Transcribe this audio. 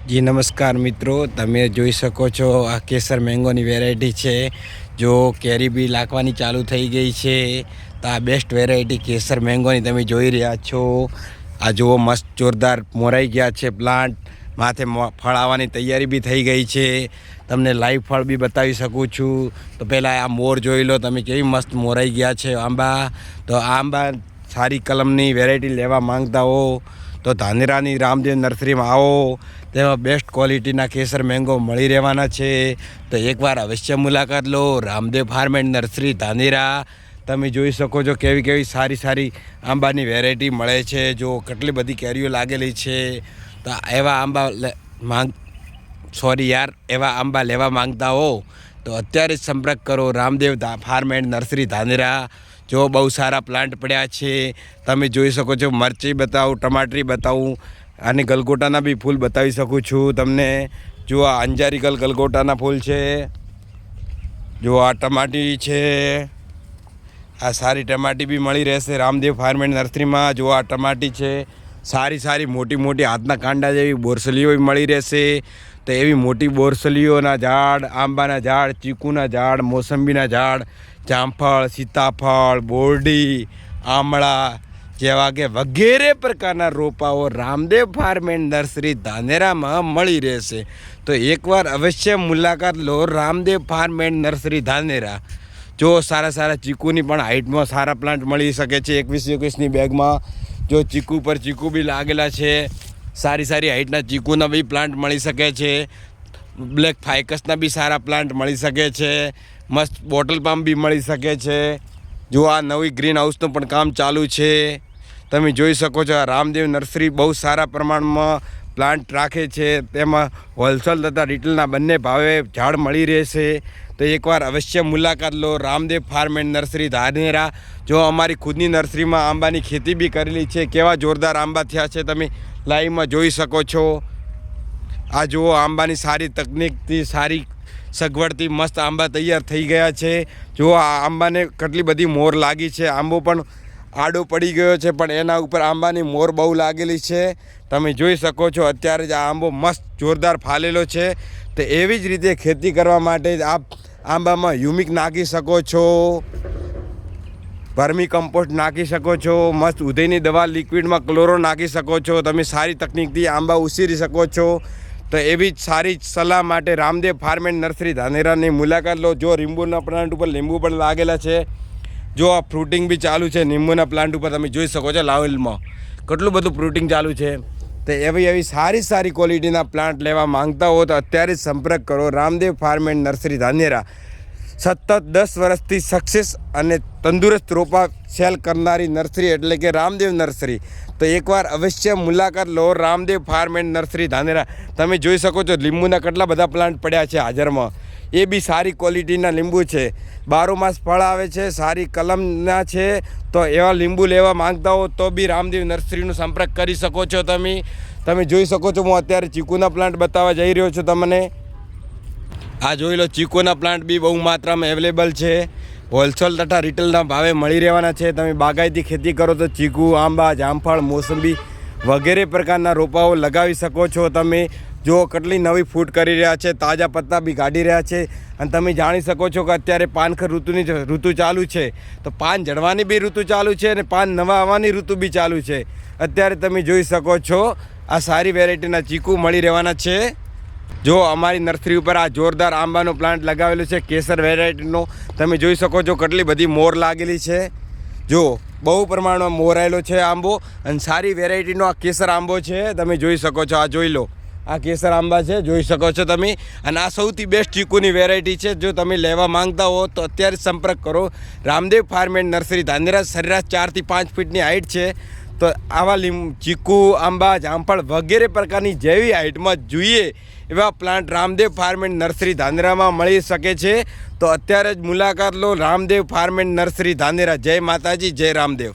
जी नमस्कार मित्रों, તમે જોઈ શકો છો આ કેસર મેંગોની વેરાયટી છે। જો કેરી બી લાગવાની ચાલુ થઈ ગઈ છે તો આ બેસ્ટ વેરાયટી કેસર મેંગોની તમે જોઈ રહ્યા છો। આ જુઓ મસ્ત જોરદાર મોરાઈ ગયા છે પ્લાન્ટ, માથે ફળ આવવાની તૈયારી બી થઈ ગઈ છે। તમને લાઈવ ફળ બી બતાવી શકું છું। તો પહેલાં આ મોર જોઈ લો તમે, કેવી મસ્ત મોરાઈ ગયા છે આંબા। તો આ આંબા સારી કલમની વેરાયટી લેવા માંગતા હો તો ધાનેરાની રામદેવ નર્સરીમાં आओ। તેમાં બેસ્ટ ક્વોલિટીના કેસર મેંગો મળી રહેવાના છે। તો એકવાર અવશ્ય મુલાકાત લો Ramdev farm and nursery Dhanera. તમે જોઈ શકો છો કેવી કેવી સારી સારી આંબાની વેરાયટી મળે છે। જો કેટલી બધી કેરીઓ લાગેલી છે। તો એવા આંબા એવા આંબા લેવા માંગતા હો તો અત્યારે જ સંપર્ક કરો Ramdev farm and nursery Dhanera. जो बहु सारा प्लांट पड़ा है तमे जोई सको छो। मरची बताऊँ, टमाटरी बताऊँ अने गलगोटाना भी फूल बतावी सकूँ छूँ तमने। जो आ अंजारी गलगोटाना फूल है, जो आ टमाटी है, आ सारी टमाटी भी मળી રહેશે रामदेव फार्म एंड नर्सरी में। जो आ टमाटी है सारी सारी मोटी मोटी हाथना कांडा जेवी बोरसलीओ मળી રહેશે। तो एवी मोटी बोरसलीओना झाड़, आंबाना झाड़, चीकूना झाड़, मोसंबीना झाड़, जामफळ, सीताफळ, बोरडी, आमळा जेवा के वगैरह प्रकारना रोपाओ Ramdev farm and nursery Dhanera में मળી રહેશે। तो एक बार अवश्य मुलाकात लो Ramdev farm and nursery Dhanera. जो सारा सारा चीकूनी पण हाइट में सारा प्लांट मળી શકે છે 21-21 બેગ में। जो चीकू पर चीकू भी लागेला है, सारी सारी हाइटना चीकूना भी प्लांट मળી શકે છે। ब्लेक फाइकसना भी सारा प्लांट मળી શકે છે। मस्त बोटल पाम भी मળી શકે છે। जो आ नवी ग्रीन हाउसनु पण काम चालू है। तमे जोई सको छो रामदेव नर्सरी बहुत सारा प्रमाण में प्लांट राखे छे। तेमां होलसेल तथा रिटेलना बंने भावे झाड़ मળી रहेशे। तो एक बार अवश्य मुलाकात लो Ramdev farm and nursery Dhanera. जो अमारी खुदनी नर्सरी में आंबानी खेती भी करेली है। केवा जोरदार आंबा थया छे तमे लाइव में जोई सको छो। आ जो आंबानी सारी तकनीकथी सारी सगवड़थी मस्त आंबा तैयार थई गया है। जो आ आंबाने कटली बधी मोर लागी है। आंबो पण आडो पड़ी गयो है पण एना उपर आंबानी मोर बहु लागेली है। तमे जोई सको छो अत्यारे ज आंबो मस्त जोरदार फालेलो है। तो एवी ज रीते खेती करवा माटे आप आंबामां ह्यूमिक नाखी सको छो, वर्मी कम्पोस्ट नाखी सको छो, मस्त उधईनी दवा लिक्विड में क्लोरो नाखी सको छो। तमे सारी तकनीकथी आंबा उछेरी सको छो। तो एवी सारी सलाह माटे रामदेव फार्म एंड नर्सरी धानेरानी मुलाकात लो। जो લીંબુના प्लांट पर લીંબુ पण लागेला है। जो आ फ्रूटिंग भी चालू है લીંબુના प्लांट पर तमे जोई सको छो। लावेल में કેટલું બધું फ्रूटिंग चालू है। तो एवी सारी सारी क्वॉलिटीना प्लांट लेवा मांगता हो तो अत्यारे संपर्क करो Ramdev farm and nursery Dhanera. सतत 10 वर्षथी सक्सेस अने तंदुरस्त रोपा सेल करनारी नर्सरी एटले के रामदेव नर्सरी। तो एक बार अवश्य मुलाकात लो Ramdev farm and nursery Dhanera. तमे जोई सको छो લીંબુના કેટલા બધા प्लांट पड्या छे हाजर में। ए बी सारी क्वॉलिटीना લીંબુ छे, 12 मास फळ आवे छे, सारी कलमना छे। तो एवा લીંબુ लेवा मांगता हो तो भी रामदेव नर्सरीनो संपर्क करी सको छो। तमे जोई सको छो। हूँ अत्यारे चीकूना प्लांट बतावा जई रह्यो छुं तमने। आ जोई लो चीकूना प्लांट भी बहु मात्रा में अवेलेबल है। होलसेल तथा रिटेलना भावे मળી રહેવાના છે। તમે બાગાયતી खेती करो तो चीकू, आंबा, जामफळ, मोसंबी वगैरह प्रकारना रोपाओ लगावी सको छो। तमे जो કેટલી नवी फूट करी रह्या छे, ताजा पत्ता भी काढी रह्या छे। अने तमे जाणी सको छो कि अत्यारे पानखर ऋतु चालू है। तो पान झड़वानी भी ऋतु चालू है अने पान नवा आववानी ऋतु भी चालू है। अत्यारे तमे जोई सको छो आ सारी वेरायटीना चीकू मળી રહેવાના છે। जो अमारी नर्सरी पर आ जोरदार आंबानो प्लांट लगावेलो है केसर वेरायटीनो। तमे जोई सको छो કેટલી बधी मोर लागेली है। जो बहु प्रमाण में मोर आवेलो है आंबो अने सारी वेरायटीनो आ केसर आंबो है। तमे जोई सको छो। आ जोई लो आ केसर आंबा है, जोई सको छो तमे। अने आ सौथी बेस्ट चीकूनी वेरायटी है। जो तमे लेवा मांगता हो तो अत्यारे संपर्क करो Ramdev farm and nursery Dhanera. सरेराश 4 થી 5 फीटनी हाइट है। तो आवा चीकू, आंबा, जामफळ वगैरह प्रकारनी जेवी हाइट में जोईए एवा plant Ramdev farm and nursery Dhanera में मળી શકે છે। तो अत्यारे ज मुलाकात लो Ramdev farm and nursery Dhanera. जय माताजी, जय रामदेव।